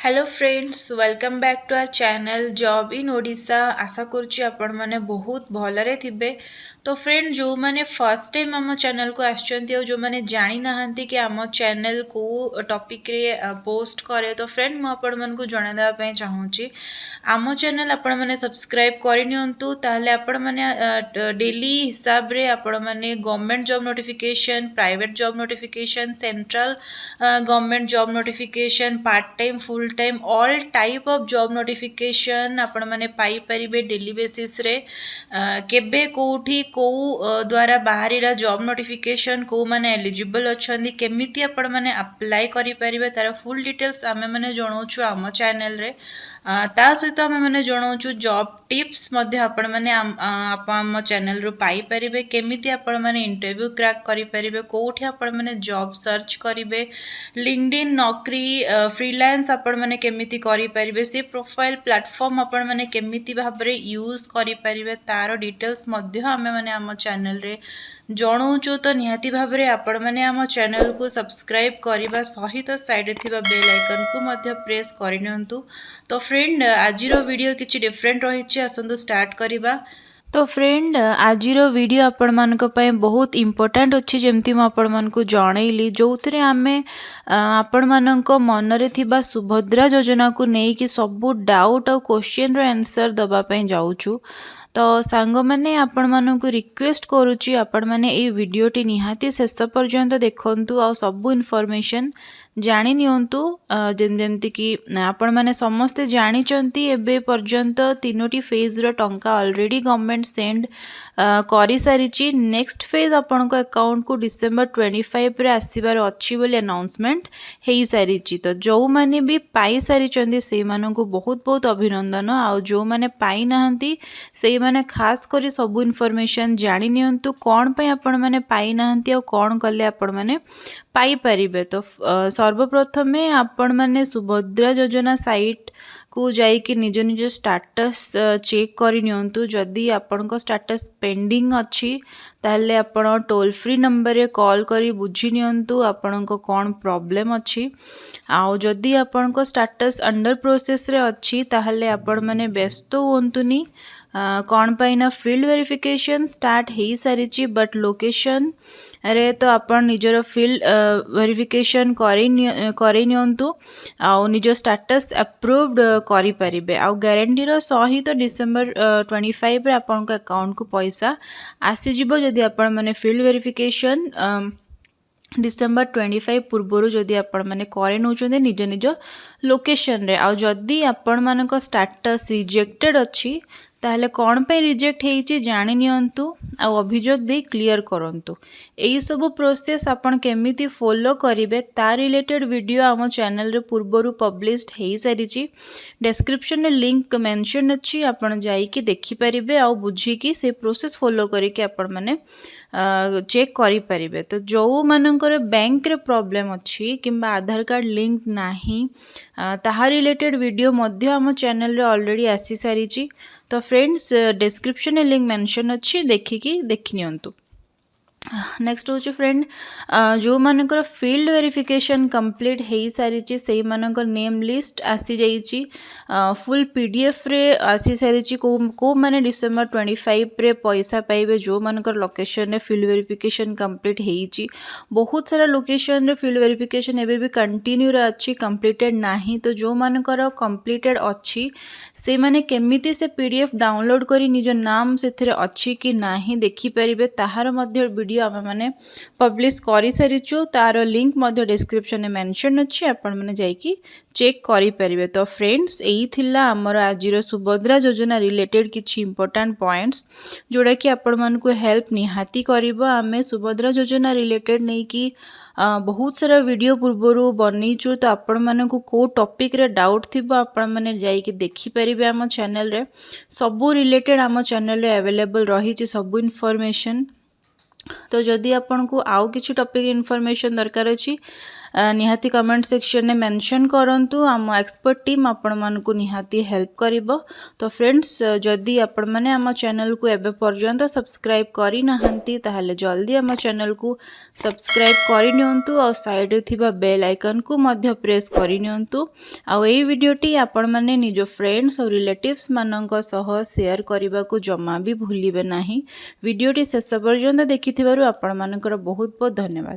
Hello friends welcome back to our channel job in Odisha. आशा करुच्ची आपण मैंने बहुत भलरे थिबे। तो फ्रेंड जो मैंने फर्स्ट टाइम आम चैनल को आसचंती और जो मैंने जानी नाहंती कि आम चैनल को टॉपिक रे पोस्ट करे तो फ्रेंड मु आपण मन को जणा देबा पई चाहूची आम चैनल आपण मैंने सब्सक्राइब करनियंतु ताहले आपण मैंने डेली हिसाब रे आपण मैंने government job notification private job notification central government job notification part time full time all type of job notification आपण मैंने पाई परिबे डेली बेसिस रे केबे कोठी को द्वारा बाहरीला जॉब नोटिफिकेशन को माने एलिजिबल अछंदी केमिति आपण माने अप्लाई करि परिबे तार फुल डिटेल्स आमे माने जणाउछु आम चैनल रे ता सहित आमे माने जणाउछु जॉब टिप्स मध्ये आपण माने आम चैनल रो पाई परिबे केमिति आपण माने इंटरव्यू क्रैक करि परिबे कोठी आपण माने जॉब सर्च करिवे लिंक्डइन नौकरी फ्रीलांस आपण माने केमिति करि परिबे से प्रोफाइल प्लेटफॉर्म आपण माने केमिति भाबरे यूज करि परिबे तार डिटेल्स मध्ये आमे माने आम चैनल रे जणाउछु। तो निहाती भाबरे आपण माने आम चैनल को सब्सक्राइब करिबा सहित साइड थिबा बेल आइकन को मध्ये प्रेस करिनियंतु। तो फ्रेंड आजिरो वीडियो किछि डिफरेंट रहिछि आसंतु स्टार्ट करिबा। तो फ्रेंड आजिर वीडियो आपण मानक पय बहुत इम्पोर्टेंट अच्छी जमती मु आपण मानक जनइली जो थे आम आपण मानक मनरे थिबा सुभद्रा योजना को लेकिन सबू डाउट और क्वेश्चन रो आंसर दबा पय जाउछु। तो सांग मैंने आपण मानक रिक्वेस्ट करुच्ची आपण मैंने ये वीडियोटी निहाती शेष पर्यंत देखंतु आ सबू इनफॉरमेशन जानी नियंतु जेमती कि आपण माने समस्ते जानिचंती एबे पर्यंत तीनोटी फेज रो टंका ऑलरेडी गवर्नमेंट सेंड करि सारिची। नेक्स्ट फेज आपण को अकाउंट को डिसेंबर 25 रे आसीबार अछि बोली अनाउंसमेंट हेई सारिची। तो जो माने भी पाई सारिचंती से मानन को बहुत बहुत अभिनंदन आ जो माने पाई नाहंती से माने खास करी सब इनफॉरमेशन जानी नियंतु कोन पे आपण माने पाई नाहंती आ कोन कले आपण माने पाई परिबे। तो सर्वप्रथमे आपण माने सुभद्रा योजना साइट को जाई कि निज निज स्टेटस चेक करि नियंतु। जदि आपण को स्टेटस पेंडिंग अछि ताहले आपण टोल फ्री नंबर रे कॉल करी बुझी नियंतु आपण को कोन प्रॉब्लम अछि। आ जदि आपण को स्टेटस अंडर प्रोसेस रे अछि ताहले आपण माने व्यस्त होंतुनी कौन पाइना फील्ड वेरिफिकेशन स्टार्ट हो सारी बट लोकेशन रे तो आपण निजर फील्ड वेरिफिकेशन करे नियंतु आ निज स्टेटस अप्रूव्ड करि परिबे। आ गारंटी रो सहित डिसेंबर 25 रे आपण को अकाउंट को पैसा आसी जिवो जदि आपण माने फील्ड वेरिफिकेशन डिसेंबर 25 पूर्वर जदि आपण माने करे नउचंदे निज निज लोकेशन रे। आ जदि आपण मानक स्टेटस रिजेक्टेड अछि ताहले कौन पे रिजेक्ट हेइची जानि नियंतु आ अभियोग दे क्लियर करंतु। एई सब प्रोसेस आपण केमिति फॉलो करिवे ता रिलेटेड वीडियो आम चैनल रे पूर्वरु पब्लिश्ड हेई सारिची। डिस्क्रिप्शन में लिंक मेंशन अछि आपण जाई कि देखि परिबे आ बुझी कि से प्रोसेस फॉलो करी कि आपण माने चेक करि परिबे। तो जो मानकर बैंक रे प्रॉब्लम अछि किंबा आधार कार्ड लिंक नाही ताहा रिलेटेड वीडियो मध्य आम चैनल रे ऑलरेडी आसी सारिची। तो फ्रेंड्स डिस्क्रिप्शन में लिंक मेंशन अच्छी देखिकी देखि नियंतु। नेक्स्ट हूँ फ्रेंड जो मानकर फील्ड वेरिफिकेशन कंप्लीट हो सारी से मानकर नेम लिस्ट आसी जाइए फुल पीडीएफ रे आसी सारी को माने डिसेंबर 25 रे पैसा पाइबे जो मानकर लोकेशन रे फील्ड वेरिफिकेशन कंप्लीट होइची। बहुत सारा लोकेशन रे फील्ड वेरिफिकेशन एबे भी कंटिन्यू रे अच्छी कंप्लीटेड नाही। तो जो मानकर कंप्लीटेड अच्छी से माने केमिति से पीडीएफ डाउनलोड करी निज नाम से अच्छी कि नाही देखि परिबे ताहार मध्य वीडियो आम मैंने पब्लिश करि सारिचु। तार लिंक मध्य डिस्क्रिप्शन में मेंशन अच्छी आपण मैंने जाइकी चेक करि परिबे। तो फ्रेंड्स एई थिला हमर आजिर सुभद्रा योजना रिलेटेड किछि इंपोर्टेंट पॉइंट्स जोड़ा कि आपण मन को हेल्प निहाती करिवो। आमे सुभद्रा योजना रिलेटेड नै कि बहुत सारा वीडियो पूर्वरु बनैछु। तो आपण मन को टॉपिक रे डाउट थिबो आपण माने जाइकी देखि परिबे आम चैनल रे सबू रिलेटेड आम चैनल रे अवेलेबल रही सबू इनफॉरमेशन। तो जदि आपन को आउ किछि टॉपिक इनफॉरमेशन दरकार अछि निहाती कमेंट सेक्शन में मेंशन करंतु आम एक्सपर्ट टीम आपण मानकु निहाती हेल्प करिवो। तो फ्रेंड्स जदि आपण माने आम चैनल को एबे पर्यंत सब्सक्राइब करि नाहंती ताहले जल्दी आम चैनल को सब्सक्राइब करि नियंतु और साइड रे थिबा बेल आइकन को मध्य प्रेस करि नियंतु। आ एई वीडियोटी आपण माने निजो फ्रेंड्स और रिलेटिव्स मानक सह शेयर करने को जमा भी भूलिबे नाही। वीडियोटी शेष पर्यंत देखिथिबारु आपण मानकर बहुत बहुत धन्यवाद।